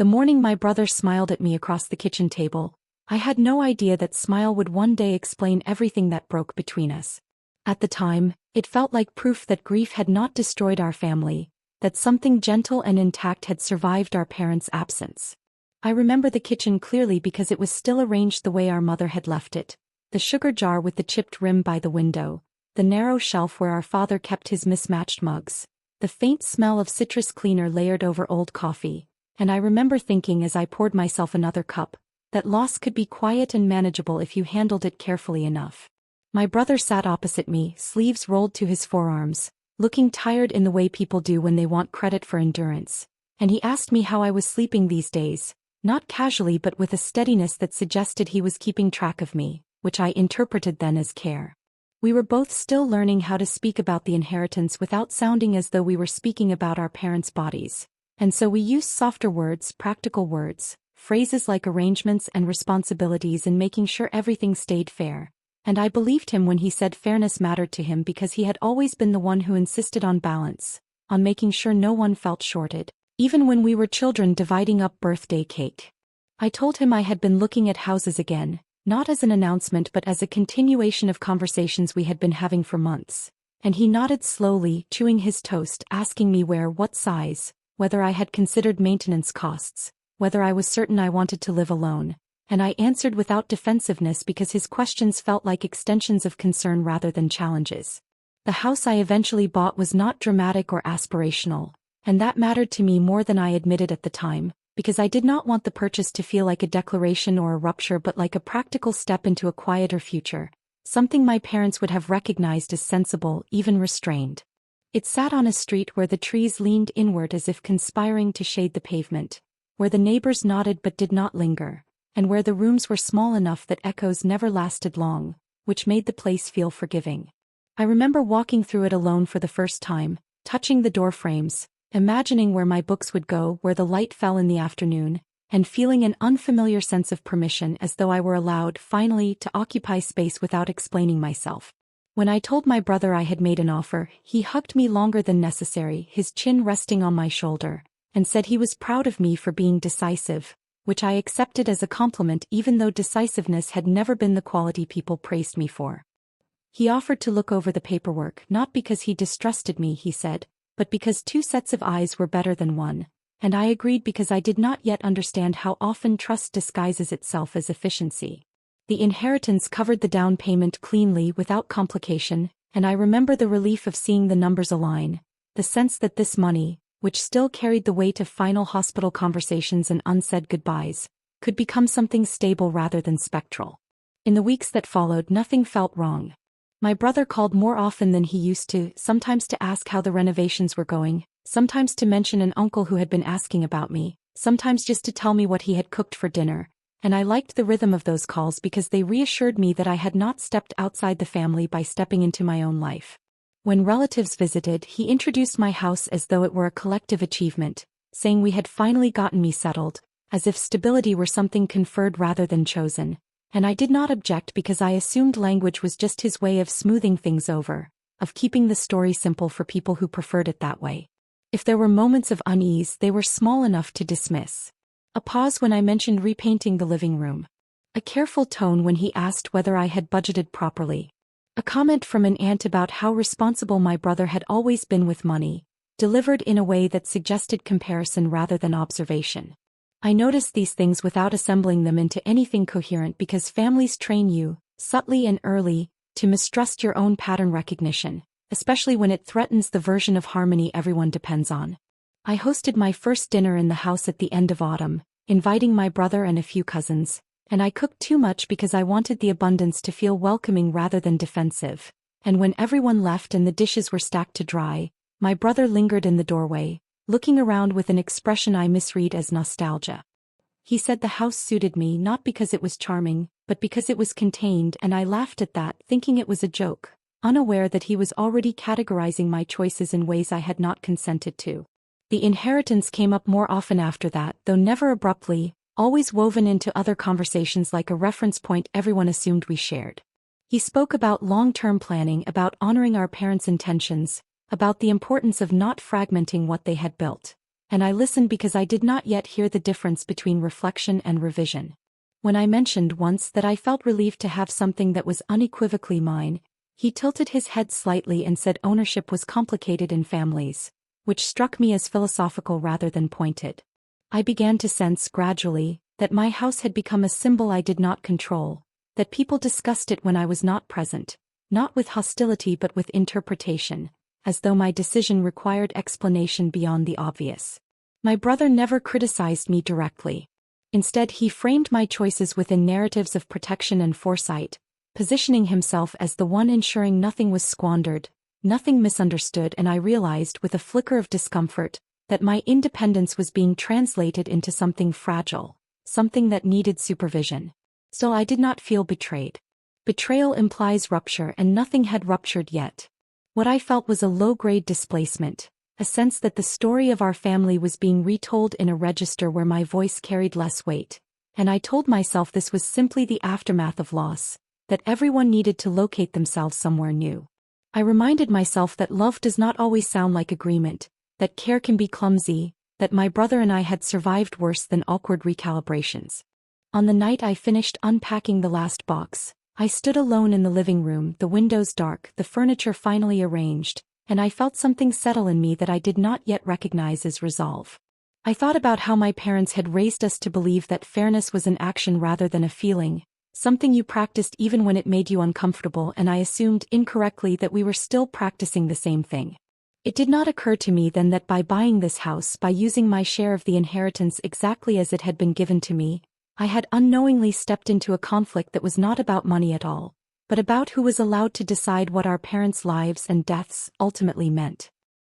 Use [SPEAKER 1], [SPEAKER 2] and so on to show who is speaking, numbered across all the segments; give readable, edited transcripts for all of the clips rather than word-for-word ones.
[SPEAKER 1] The morning my brother smiled at me across the kitchen table, I had no idea that smile would one day explain everything that broke between us. At the time, it felt like proof that grief had not destroyed our family, that something gentle and intact had survived our parents' absence. I remember the kitchen clearly because it was still arranged the way our mother had left it: the sugar jar with the chipped rim by the window, the narrow shelf where our father kept his mismatched mugs, the faint smell of citrus cleaner layered over old coffee, and I remember thinking as I poured myself another cup, that loss could be quiet and manageable if you handled it carefully enough. My brother sat opposite me, sleeves rolled to his forearms, looking tired in the way people do when they want credit for endurance, and he asked me how I was sleeping these days, not casually but with a steadiness that suggested he was keeping track of me, which I interpreted then as care. We were both still learning how to speak about the inheritance without sounding as though we were speaking about our parents' bodies, and so we used softer words, practical words, phrases like arrangements and responsibilities, and making sure everything stayed fair. And I believed him when he said fairness mattered to him because he had always been the one who insisted on balance, on making sure no one felt shorted, even when we were children dividing up birthday cake. I told him I had been looking at houses again, not as an announcement but as a continuation of conversations we had been having for months, and he nodded slowly, chewing his toast, asking me where, what size, whether I had considered maintenance costs, whether I was certain I wanted to live alone, and I answered without defensiveness because his questions felt like extensions of concern rather than challenges. The house I eventually bought was not dramatic or aspirational, and that mattered to me more than I admitted at the time, because I did not want the purchase to feel like a declaration or a rupture but like a practical step into a quieter future, something my parents would have recognized as sensible, even restrained. It sat on a street where the trees leaned inward as if conspiring to shade the pavement, where the neighbors nodded but did not linger, and where the rooms were small enough that echoes never lasted long, which made the place feel forgiving. I remember walking through it alone for the first time, touching the door frames, imagining where my books would go, where the light fell in the afternoon, and feeling an unfamiliar sense of permission, as though I were allowed, finally, to occupy space without explaining myself. When I told my brother I had made an offer, he hugged me longer than necessary, his chin resting on my shoulder, and said he was proud of me for being decisive, which I accepted as a compliment even though decisiveness had never been the quality people praised me for. He offered to look over the paperwork, not because he distrusted me, he said, but because 2 sets of eyes were better than 1, and I agreed because I did not yet understand how often trust disguises itself as efficiency. The inheritance covered the down payment cleanly without complication, and I remember the relief of seeing the numbers align, the sense that this money, which still carried the weight of final hospital conversations and unsaid goodbyes, could become something stable rather than spectral. In the weeks that followed, nothing felt wrong. My brother called more often than he used to, sometimes to ask how the renovations were going, sometimes to mention an uncle who had been asking about me, sometimes just to tell me what he had cooked for dinner, and I liked the rhythm of those calls because they reassured me that I had not stepped outside the family by stepping into my own life. When relatives visited, he introduced my house as though it were a collective achievement, saying we had finally gotten me settled, as if stability were something conferred rather than chosen, and I did not object because I assumed language was just his way of smoothing things over, of keeping the story simple for people who preferred it that way. If there were moments of unease, they were small enough to dismiss. A pause when I mentioned repainting the living room. A careful tone when he asked whether I had budgeted properly. A comment from an aunt about how responsible my brother had always been with money, delivered in a way that suggested comparison rather than observation. I noticed these things without assembling them into anything coherent because families train you, subtly and early, to mistrust your own pattern recognition, especially when it threatens the version of harmony everyone depends on. I hosted my first dinner in the house at the end of autumn, inviting my brother and a few cousins, and I cooked too much because I wanted the abundance to feel welcoming rather than defensive, and when everyone left and the dishes were stacked to dry, my brother lingered in the doorway, looking around with an expression I misread as nostalgia. He said the house suited me not because it was charming, but because it was contained, and I laughed at that, thinking it was a joke, unaware that he was already categorizing my choices in ways I had not consented to. The inheritance came up more often after that, though never abruptly, always woven into other conversations like a reference point everyone assumed we shared. He spoke about long-term planning, about honoring our parents' intentions, about the importance of not fragmenting what they had built, and I listened because I did not yet hear the difference between reflection and revision. When I mentioned once that I felt relieved to have something that was unequivocally mine, he tilted his head slightly and said ownership was complicated in families, which struck me as philosophical rather than pointed. I began to sense gradually that my house had become a symbol I did not control, that people discussed it when I was not present, not with hostility but with interpretation, as though my decision required explanation beyond the obvious. My brother never criticized me directly. Instead, he framed my choices within narratives of protection and foresight, positioning himself as the one ensuring nothing was squandered, nothing misunderstood, and I realized with a flicker of discomfort that my independence was being translated into something fragile, something that needed supervision. Still, I did not feel betrayed. Betrayal implies rupture, and nothing had ruptured yet. What I felt was a low-grade displacement, a sense that the story of our family was being retold in a register where my voice carried less weight, and I told myself this was simply the aftermath of loss, that everyone needed to locate themselves somewhere new. I reminded myself that love does not always sound like agreement, that care can be clumsy, that my brother and I had survived worse than awkward recalibrations. On the night I finished unpacking the last box, I stood alone in the living room, the windows dark, the furniture finally arranged, and I felt something settle in me that I did not yet recognize as resolve. I thought about how my parents had raised us to believe that fairness was an action rather than a feeling, something you practiced even when it made you uncomfortable, and I assumed incorrectly that we were still practicing the same thing. It did not occur to me then that by buying this house, by using my share of the inheritance exactly as it had been given to me, I had unknowingly stepped into a conflict that was not about money at all, but about who was allowed to decide what our parents' lives and deaths ultimately meant.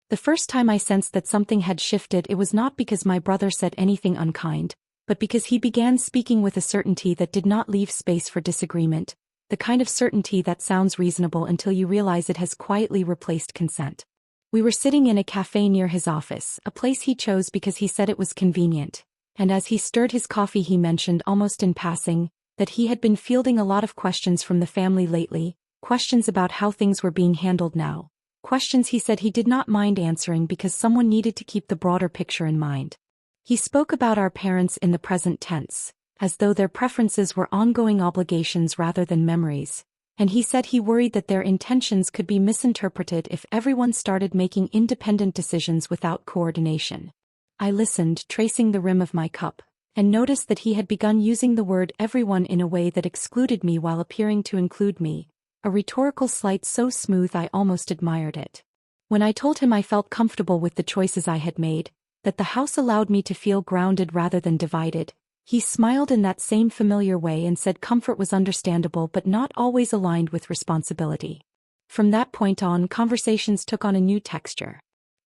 [SPEAKER 1] The first time I sensed that something had shifted, it was not because my brother said anything unkind, but because he began speaking with a certainty that did not leave space for disagreement, the kind of certainty that sounds reasonable until you realize it has quietly replaced consent. We were sitting in a cafe near his office, a place he chose because he said it was convenient, and as he stirred his coffee he mentioned almost in passing that he had been fielding a lot of questions from the family lately, questions about how things were being handled now, questions he said he did not mind answering because someone needed to keep the broader picture in mind. He spoke about our parents in the present tense, as though their preferences were ongoing obligations rather than memories, and he said he worried that their intentions could be misinterpreted if everyone started making independent decisions without coordination. I listened, tracing the rim of my cup, and noticed that he had begun using the word everyone in a way that excluded me while appearing to include me, a rhetorical sleight so smooth I almost admired it. When I told him I felt comfortable with the choices I had made, that the house allowed me to feel grounded rather than divided, he smiled in that same familiar way and said comfort was understandable but not always aligned with responsibility. From that point on, conversations took on a new texture.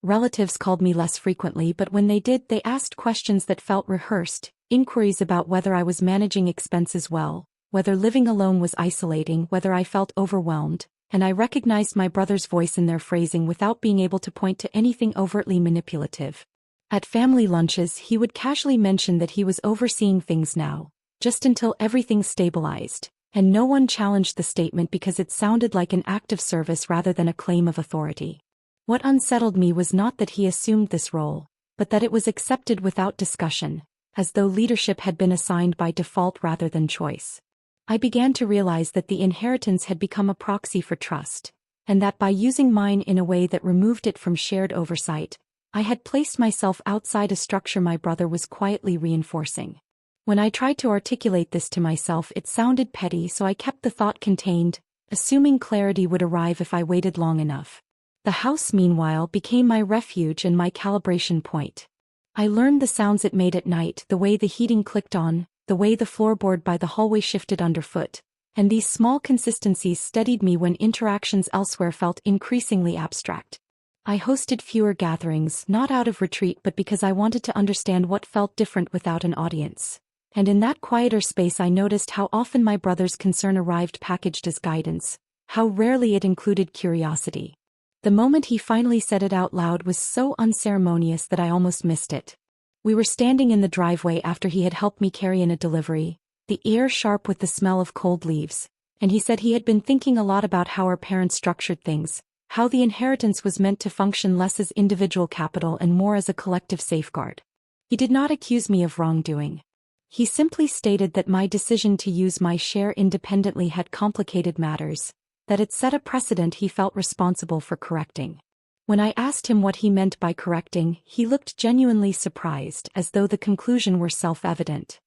[SPEAKER 1] Relatives called me less frequently, but when they did, they asked questions that felt rehearsed, inquiries about whether I was managing expenses well, whether living alone was isolating, whether I felt overwhelmed, and I recognized my brother's voice in their phrasing without being able to point to anything overtly manipulative. At family lunches, he would casually mention that he was overseeing things now, just until everything stabilized, and no one challenged the statement because it sounded like an act of service rather than a claim of authority. What unsettled me was not that he assumed this role, but that it was accepted without discussion, as though leadership had been assigned by default rather than choice. I began to realize that the inheritance had become a proxy for trust, and that by using mine in a way that removed it from shared oversight, I had placed myself outside a structure my brother was quietly reinforcing. When I tried to articulate this to myself, it sounded petty, so I kept the thought contained, assuming clarity would arrive if I waited long enough. The house, meanwhile, became my refuge and my calibration point. I learned the sounds it made at night, the way the heating clicked on, the way the floorboard by the hallway shifted underfoot, and these small consistencies steadied me when interactions elsewhere felt increasingly abstract. I hosted fewer gatherings, not out of retreat but because I wanted to understand what felt different without an audience. And in that quieter space I noticed how often my brother's concern arrived packaged as guidance, how rarely it included curiosity. The moment he finally said it out loud was so unceremonious that I almost missed it. We were standing in the driveway after he had helped me carry in a delivery, the air sharp with the smell of cold leaves, and he said he had been thinking a lot about how our parents structured things, how the inheritance was meant to function less as individual capital and more as a collective safeguard. He did not accuse me of wrongdoing. He simply stated that my decision to use my share independently had complicated matters, that it set a precedent he felt responsible for correcting. When I asked him what he meant by correcting, he looked genuinely surprised, as though the conclusion were self-evident.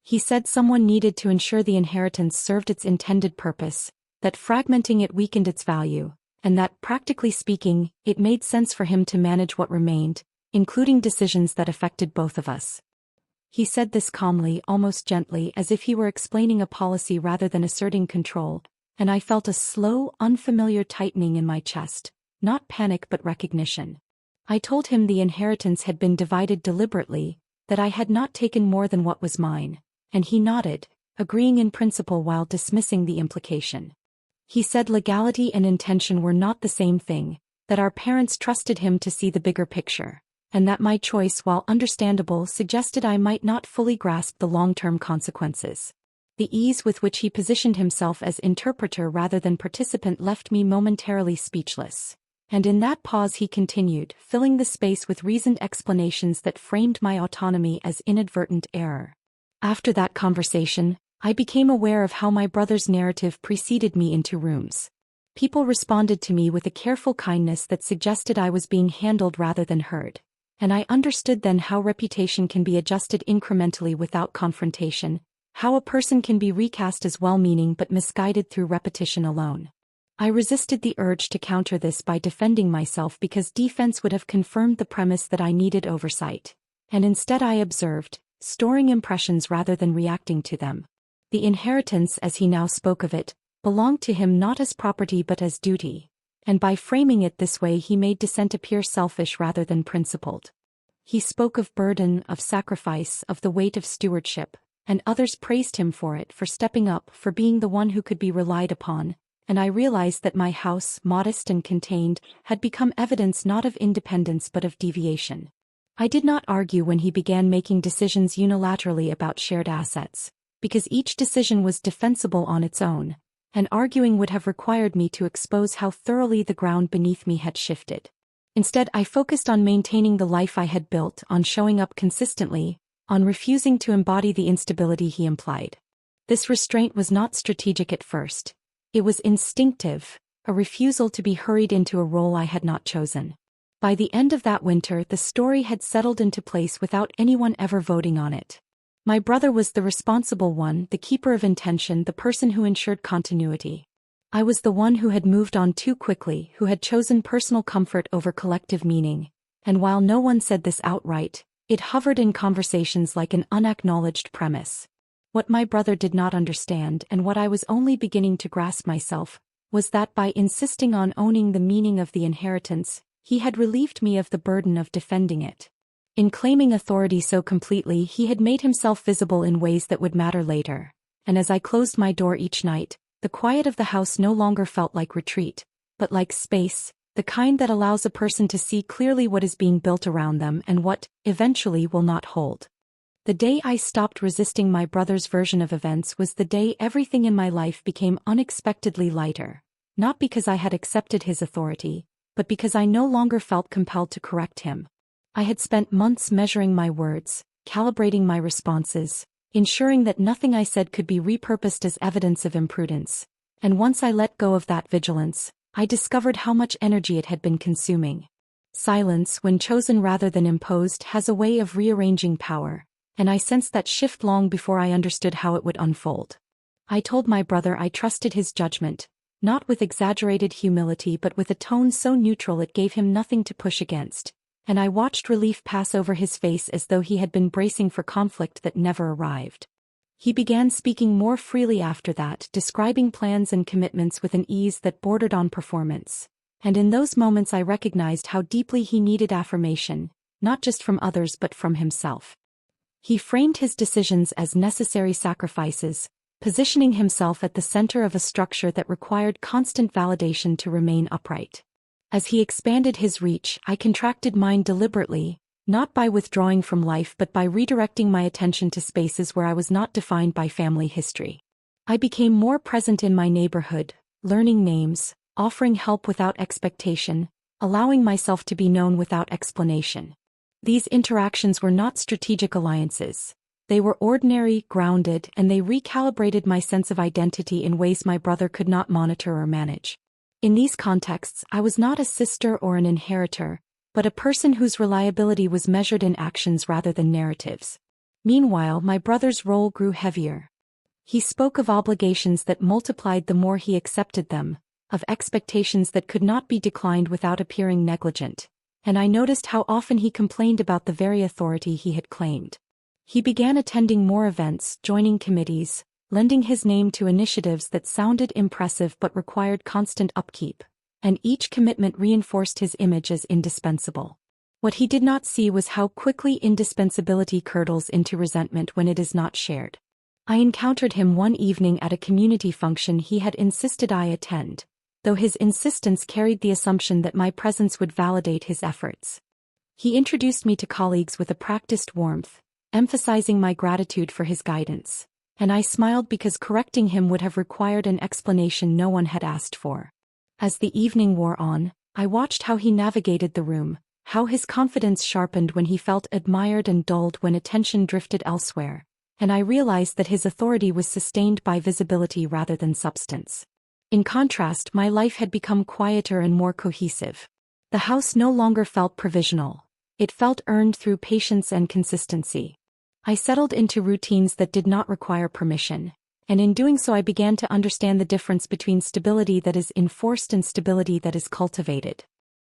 [SPEAKER 1] He said someone needed to ensure the inheritance served its intended purpose, that fragmenting it weakened its value, and that, practically speaking, it made sense for him to manage what remained, including decisions that affected both of us. He said this calmly, almost gently, as if he were explaining a policy rather than asserting control, and I felt a slow, unfamiliar tightening in my chest, not panic but recognition. I told him the inheritance had been divided deliberately, that I had not taken more than what was mine, and he nodded, agreeing in principle while dismissing the implication. He said legality and intention were not the same thing, that our parents trusted him to see the bigger picture, and that my choice, while understandable, suggested I might not fully grasp the long-term consequences. The ease with which he positioned himself as interpreter rather than participant left me momentarily speechless. And in that pause he continued, filling the space with reasoned explanations that framed my autonomy as inadvertent error. After that conversation, I became aware of how my brother's narrative preceded me into rooms. People responded to me with a careful kindness that suggested I was being handled rather than heard. And I understood then how reputation can be adjusted incrementally without confrontation, how a person can be recast as well-meaning but misguided through repetition alone. I resisted the urge to counter this by defending myself because defense would have confirmed the premise that I needed oversight. And instead I observed, storing impressions rather than reacting to them. The inheritance, as he now spoke of it, belonged to him not as property but as duty, and by framing it this way he made dissent appear selfish rather than principled. He spoke of burden, of sacrifice, of the weight of stewardship, and others praised him for it, for stepping up, for being the one who could be relied upon, and I realized that my house, modest and contained, had become evidence not of independence but of deviation. I did not argue when he began making decisions unilaterally about shared assets, because each decision was defensible on its own, and arguing would have required me to expose how thoroughly the ground beneath me had shifted. Instead, I focused on maintaining the life I had built, on showing up consistently, on refusing to embody the instability he implied. This restraint was not strategic at first. It was instinctive, a refusal to be hurried into a role I had not chosen. By the end of that winter, the story had settled into place without anyone ever voting on it. My brother was the responsible one, the keeper of intention, the person who ensured continuity. I was the one who had moved on too quickly, who had chosen personal comfort over collective meaning, and while no one said this outright, it hovered in conversations like an unacknowledged premise. What my brother did not understand, and what I was only beginning to grasp myself, was that by insisting on owning the meaning of the inheritance, he had relieved me of the burden of defending it. In claiming authority so completely, he had made himself visible in ways that would matter later, and as I closed my door each night, the quiet of the house no longer felt like retreat, but like space, the kind that allows a person to see clearly what is being built around them and what, eventually, will not hold. The day I stopped resisting my brother's version of events was the day everything in my life became unexpectedly lighter, not because I had accepted his authority, but because I no longer felt compelled to correct him. I had spent months measuring my words, calibrating my responses, ensuring that nothing I said could be repurposed as evidence of imprudence, and once I let go of that vigilance, I discovered how much energy it had been consuming. Silence, when chosen rather than imposed, has a way of rearranging power, and I sensed that shift long before I understood how it would unfold. I told my brother I trusted his judgment, not with exaggerated humility but with a tone so neutral it gave him nothing to push against, and I watched relief pass over his face as though he had been bracing for conflict that never arrived. He began speaking more freely after that, describing plans and commitments with an ease that bordered on performance, and in those moments I recognized how deeply he needed affirmation, not just from others but from himself. He framed his decisions as necessary sacrifices, positioning himself at the center of a structure that required constant validation to remain upright. As he expanded his reach, I contracted mine deliberately, not by withdrawing from life but by redirecting my attention to spaces where I was not defined by family history. I became more present in my neighborhood, learning names, offering help without expectation, allowing myself to be known without explanation. These interactions were not strategic alliances. They were ordinary, grounded, and they recalibrated my sense of identity in ways my brother could not monitor or manage. In these contexts, I was not a sister or an inheritor, but a person whose reliability was measured in actions rather than narratives. Meanwhile, my brother's role grew heavier. He spoke of obligations that multiplied the more he accepted them, of expectations that could not be declined without appearing negligent, and I noticed how often he complained about the very authority he had claimed. He began attending more events, joining committees, lending his name to initiatives that sounded impressive but required constant upkeep, and each commitment reinforced his image as indispensable. What he did not see was how quickly indispensability curdles into resentment when it is not shared. I encountered him one evening at a community function he had insisted I attend, though his insistence carried the assumption that my presence would validate his efforts. He introduced me to colleagues with a practiced warmth, emphasizing my gratitude for his guidance, and I smiled because correcting him would have required an explanation no one had asked for. As the evening wore on, I watched how he navigated the room, how his confidence sharpened when he felt admired and dulled when attention drifted elsewhere, and I realized that his authority was sustained by visibility rather than substance. In contrast, my life had become quieter and more cohesive. The house no longer felt provisional. It felt earned through patience and consistency. I settled into routines that did not require permission, and in doing so I began to understand the difference between stability that is enforced and stability that is cultivated.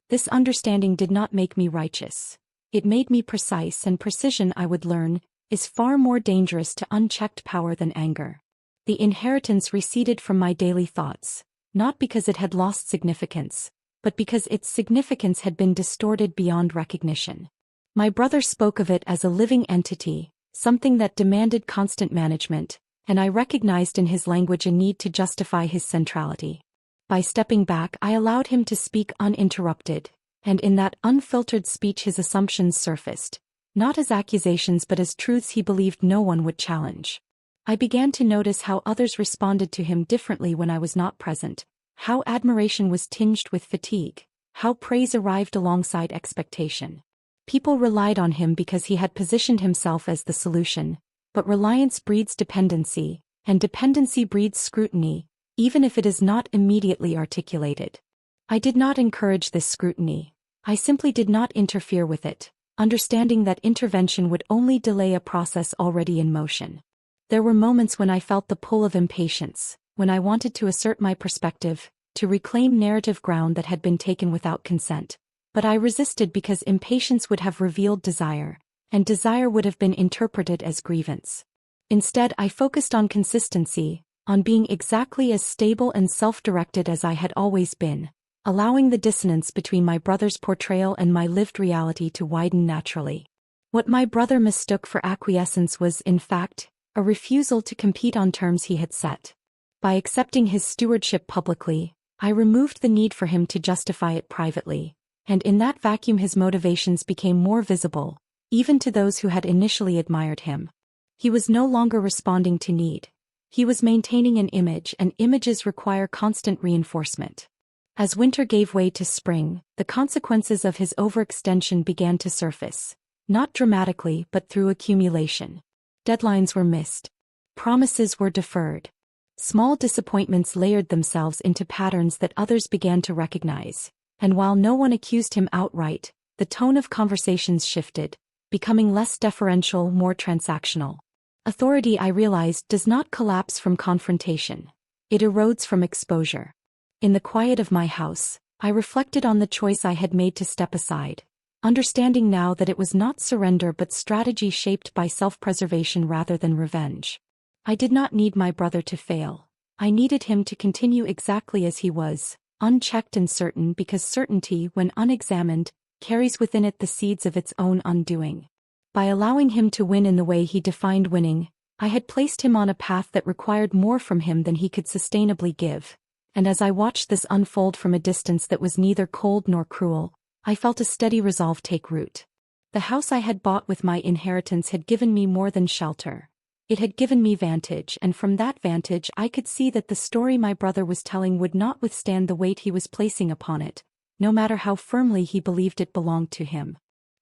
[SPEAKER 1] This understanding did not make me righteous. It made me precise, and precision, I would learn, is far more dangerous to unchecked power than anger. The inheritance receded from my daily thoughts, not because it had lost significance, but because its significance had been distorted beyond recognition. My brother spoke of it as a living entity, something that demanded constant management, and I recognized in his language a need to justify his centrality. By stepping back, I allowed him to speak uninterrupted, and in that unfiltered speech his assumptions surfaced, not as accusations but as truths he believed no one would challenge. I began to notice how others responded to him differently when I was not present, how admiration was tinged with fatigue, how praise arrived alongside expectation. People relied on him because he had positioned himself as the solution, but reliance breeds dependency, and dependency breeds scrutiny, even if it is not immediately articulated. I did not encourage this scrutiny. I simply did not interfere with it, understanding that intervention would only delay a process already in motion. There were moments when I felt the pull of impatience, when I wanted to assert my perspective, to reclaim narrative ground that had been taken without consent. But I resisted because impatience would have revealed desire, and desire would have been interpreted as grievance. Instead, I focused on consistency, on being exactly as stable and self-directed as I had always been, allowing the dissonance between my brother's portrayal and my lived reality to widen naturally. What my brother mistook for acquiescence was, in fact, a refusal to compete on terms he had set. By accepting his stewardship publicly, I removed the need for him to justify it privately, and in that vacuum his motivations became more visible, even to those who had initially admired him. He was no longer responding to need. He was maintaining an image, and images require constant reinforcement. As winter gave way to spring, the consequences of his overextension began to surface, not dramatically but through accumulation. Deadlines were missed. Promises were deferred. Small disappointments layered themselves into patterns that others began to recognize, and while no one accused him outright, the tone of conversations shifted, becoming less deferential, more transactional. Authority, I realized, does not collapse from confrontation. It erodes from exposure. In the quiet of my house, I reflected on the choice I had made to step aside, understanding now that it was not surrender but strategy shaped by self-preservation rather than revenge. I did not need my brother to fail. I needed him to continue exactly as he was, unchecked and certain, because certainty, when unexamined, carries within it the seeds of its own undoing. By allowing him to win in the way he defined winning, I had placed him on a path that required more from him than he could sustainably give, and as I watched this unfold from a distance that was neither cold nor cruel, I felt a steady resolve take root. The house I had bought with my inheritance had given me more than shelter. It had given me vantage, and from that vantage I could see that the story my brother was telling would not withstand the weight he was placing upon it, no matter how firmly he believed it belonged to him.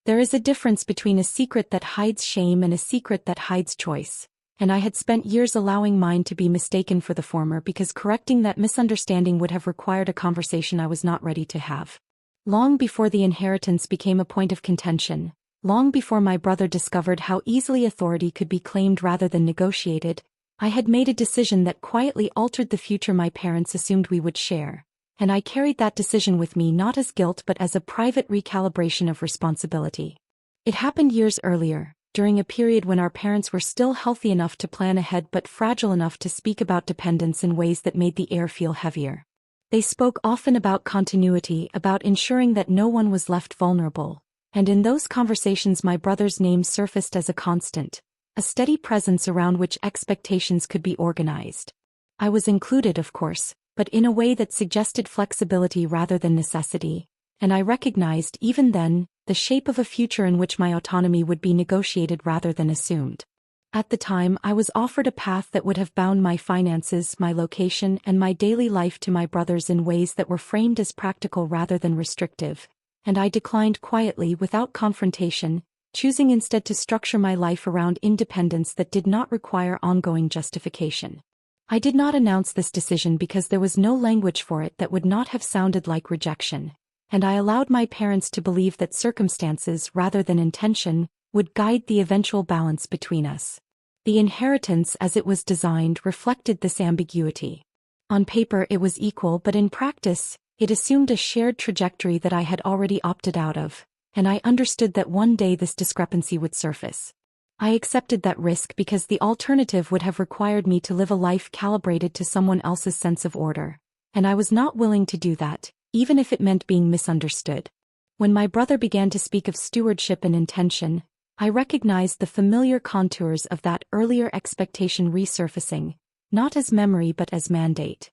[SPEAKER 1] There is a difference between a secret that hides shame and a secret that hides choice, and I had spent years allowing mine to be mistaken for the former because correcting that misunderstanding would have required a conversation I was not ready to have. Long before the inheritance became a point of contention, long before my brother discovered how easily authority could be claimed rather than negotiated, I had made a decision that quietly altered the future my parents assumed we would share, and I carried that decision with me not as guilt but as a private recalibration of responsibility. It happened years earlier, during a period when our parents were still healthy enough to plan ahead but fragile enough to speak about dependence in ways that made the air feel heavier. They spoke often about continuity, about ensuring that no one was left vulnerable, and in those conversations my brother's name surfaced as a constant, a steady presence around which expectations could be organized. I was included, of course, but in a way that suggested flexibility rather than necessity, and I recognized, even then, the shape of a future in which my autonomy would be negotiated rather than assumed. At the time, I was offered a path that would have bound my finances, my location, and my daily life to my brother's in ways that were framed as practical rather than restrictive, and I declined quietly without confrontation, choosing instead to structure my life around independence that did not require ongoing justification. I did not announce this decision because there was no language for it that would not have sounded like rejection, and I allowed my parents to believe that circumstances rather than intention would guide the eventual balance between us. The inheritance as it was designed reflected this ambiguity. On paper it was equal, but in practice, it assumed a shared trajectory that I had already opted out of, and I understood that one day this discrepancy would surface. I accepted that risk because the alternative would have required me to live a life calibrated to someone else's sense of order, and I was not willing to do that, even if it meant being misunderstood. When my brother began to speak of stewardship and intention, I recognized the familiar contours of that earlier expectation resurfacing, not as memory but as mandate.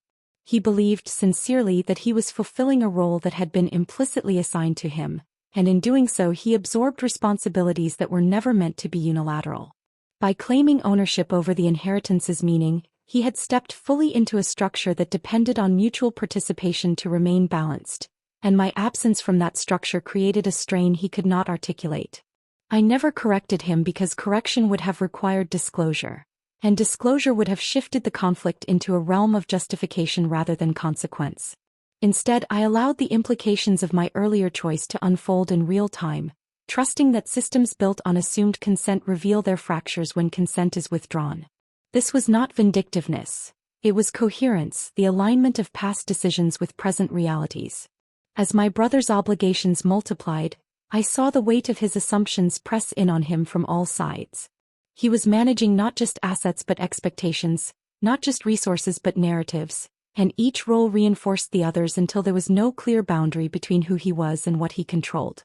[SPEAKER 1] He believed sincerely that he was fulfilling a role that had been implicitly assigned to him, and in doing so he absorbed responsibilities that were never meant to be unilateral. By claiming ownership over the inheritance's meaning, he had stepped fully into a structure that depended on mutual participation to remain balanced, and my absence from that structure created a strain he could not articulate. I never corrected him because correction would have required disclosure, and disclosure would have shifted the conflict into a realm of justification rather than consequence. Instead, I allowed the implications of my earlier choice to unfold in real time, trusting that systems built on assumed consent reveal their fractures when consent is withdrawn. This was not vindictiveness. It was coherence, the alignment of past decisions with present realities. As my brother's obligations multiplied, I saw the weight of his assumptions press in on him from all sides. He was managing not just assets but expectations, not just resources but narratives, and each role reinforced the others until there was no clear boundary between who he was and what he controlled.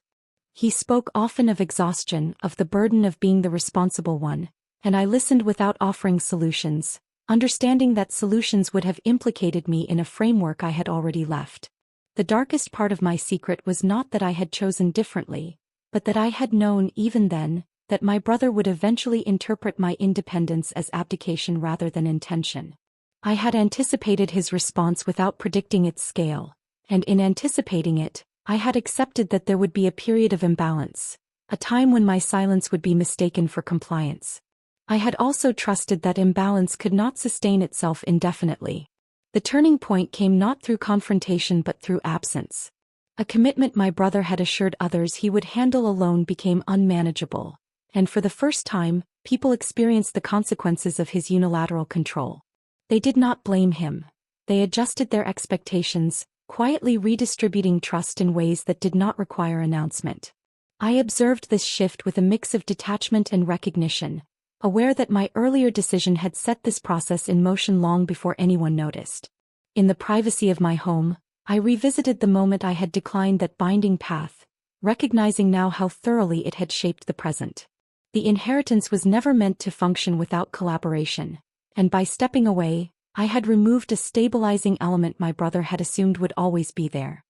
[SPEAKER 1] He spoke often of exhaustion, of the burden of being the responsible one, and I listened without offering solutions, understanding that solutions would have implicated me in a framework I had already left. The darkest part of my secret was not that I had chosen differently, but that I had known even then that my brother would eventually interpret my independence as abdication rather than intention. I had anticipated his response without predicting its scale, and in anticipating it, I had accepted that there would be a period of imbalance, a time when my silence would be mistaken for compliance. I had also trusted that imbalance could not sustain itself indefinitely. The turning point came not through confrontation but through absence. A commitment my brother had assured others he would handle alone became unmanageable, and for the first time, people experienced the consequences of his unilateral control. They did not blame him. They adjusted their expectations, quietly redistributing trust in ways that did not require announcement. I observed this shift with a mix of detachment and recognition, aware that my earlier decision had set this process in motion long before anyone noticed. In the privacy of my home, I revisited the moment I had declined that binding path, recognizing now how thoroughly it had shaped the present. The inheritance was never meant to function without collaboration, and by stepping away, I had removed a stabilizing element my brother had assumed would always be there.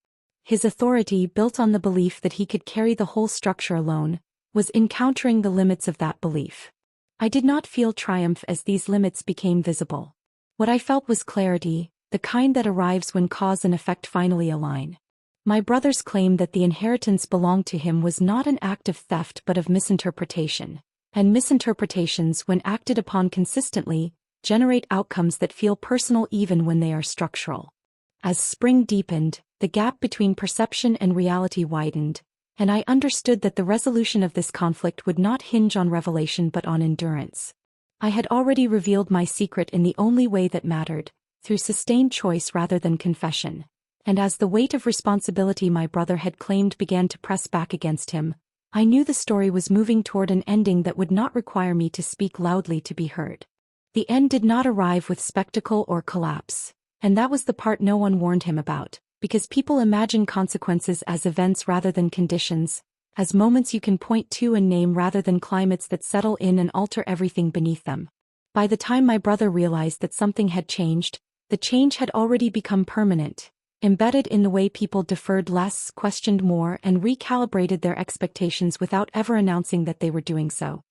[SPEAKER 1] His authority, built on the belief that he could carry the whole structure alone, was encountering the limits of that belief. I did not feel triumph as these limits became visible. What I felt was clarity, the kind that arrives when cause and effect finally align. My brother's claim that the inheritance belonged to him was not an act of theft but of misinterpretation. And misinterpretations, when acted upon consistently, generate outcomes that feel personal even when they are structural. As spring deepened, the gap between perception and reality widened, and I understood that the resolution of this conflict would not hinge on revelation but on endurance. I had already revealed my secret in the only way that mattered, through sustained choice rather than confession. And as the weight of responsibility my brother had claimed began to press back against him, I knew the story was moving toward an ending that would not require me to speak loudly to be heard. The end did not arrive with spectacle or collapse, and that was the part no one warned him about, because people imagine consequences as events rather than conditions, as moments you can point to and name rather than climates that settle in and alter everything beneath them. By the time my brother realized that something had changed, the change had already become permanent, embedded in the way people deferred less, questioned more, and recalibrated their expectations without ever announcing that they were doing so.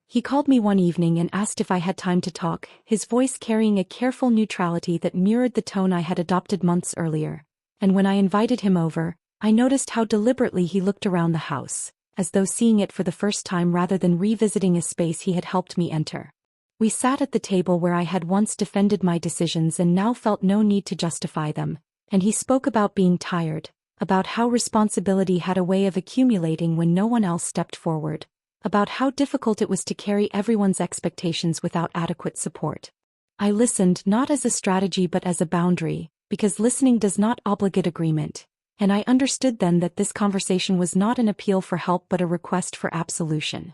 [SPEAKER 1] He called me one evening and asked if I had time to talk, his voice carrying a careful neutrality that mirrored the tone I had adopted months earlier. And when I invited him over, I noticed how deliberately he looked around the house, as though seeing it for the first time rather than revisiting a space he had helped me enter. We sat at the table where I had once defended my decisions and now felt no need to justify them, and he spoke about being tired, about how responsibility had a way of accumulating when no one else stepped forward, about how difficult it was to carry everyone's expectations without adequate support. I listened not as a strategy but as a boundary, because listening does not obligate agreement, and I understood then that this conversation was not an appeal for help but a request for absolution.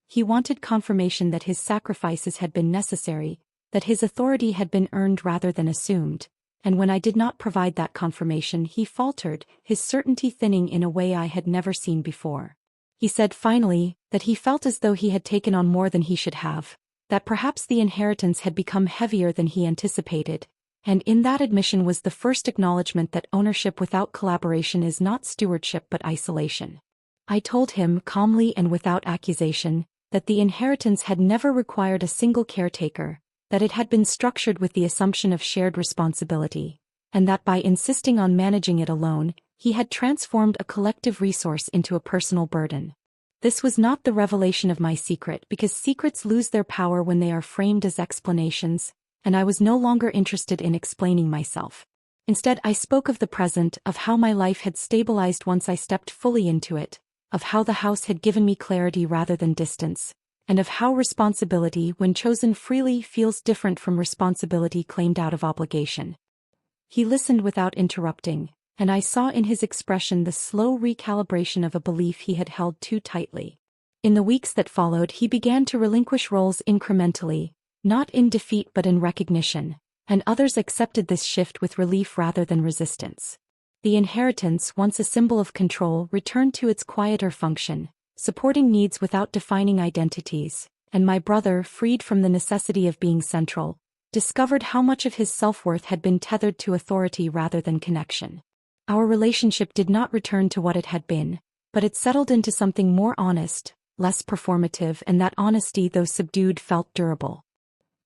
[SPEAKER 1] He wanted confirmation that his sacrifices had been necessary, that his authority had been earned rather than assumed, and when I did not provide that confirmation he faltered, his certainty thinning in a way I had never seen before. He said finally that he felt as though he had taken on more than he should have, that perhaps the inheritance had become heavier than he anticipated, and in that admission was the first acknowledgement that ownership without collaboration is not stewardship but isolation. I told him, calmly and without accusation, that the inheritance had never required a single caretaker, that it had been structured with the assumption of shared responsibility, and that by insisting on managing it alone, he had transformed a collective resource into a personal burden. This was not the revelation of my secret because secrets lose their power when they are framed as explanations, and I was no longer interested in explaining myself. Instead, I spoke of the present, of how my life had stabilized once I stepped fully into it, of how the house had given me clarity rather than distance, and of how responsibility, when chosen freely, feels different from responsibility claimed out of obligation. He listened without interrupting, and I saw in his expression the slow recalibration of a belief he had held too tightly. In the weeks that followed, he began to relinquish roles incrementally, not in defeat but in recognition, and others accepted this shift with relief rather than resistance. The inheritance, once a symbol of control, returned to its quieter function, supporting needs without defining identities, and my brother, freed from the necessity of being central, discovered how much of his self-worth had been tethered to authority rather than connection. Our relationship did not return to what it had been, but it settled into something more honest, less performative, and that honesty, though subdued, felt durable.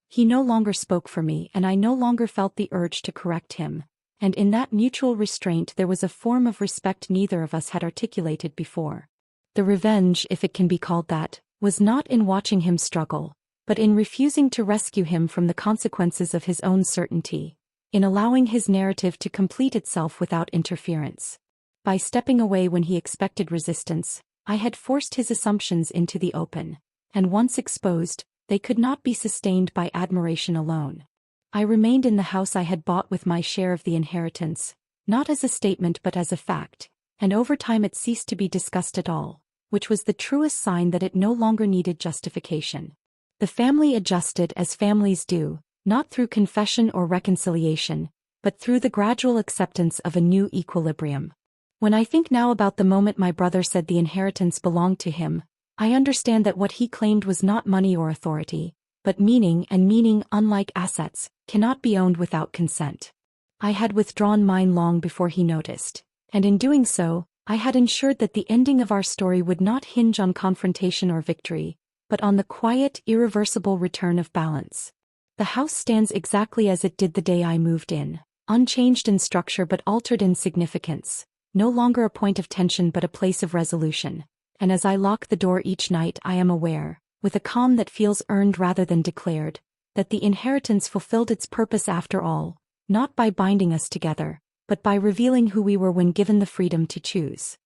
[SPEAKER 1] He no longer spoke for me, and I no longer felt the urge to correct him, and in that mutual restraint there was a form of respect neither of us had articulated before. The revenge, if it can be called that, was not in watching him struggle, but in refusing to rescue him from the consequences of his own certainty, in allowing his narrative to complete itself without interference. By stepping away when he expected resistance, I had forced his assumptions into the open, and once exposed, they could not be sustained by admiration alone. I remained in the house I had bought with my share of the inheritance, not as a statement but as a fact, and over time it ceased to be discussed at all, which was the truest sign that it no longer needed justification. The family adjusted as families do, not through confession or reconciliation, but through the gradual acceptance of a new equilibrium. When I think now about the moment my brother said the inheritance belonged to him, I understand that what he claimed was not money or authority, but meaning, and meaning, unlike assets, cannot be owned without consent. I had withdrawn mine long before he noticed, and in doing so, I had ensured that the ending of our story would not hinge on confrontation or victory, but on the quiet, irreversible return of balance. The house stands exactly as it did the day I moved in, unchanged in structure but altered in significance, no longer a point of tension but a place of resolution. And as I lock the door each night, I am aware, with a calm that feels earned rather than declared, that the inheritance fulfilled its purpose after all, not by binding us together, but by revealing who we were when given the freedom to choose.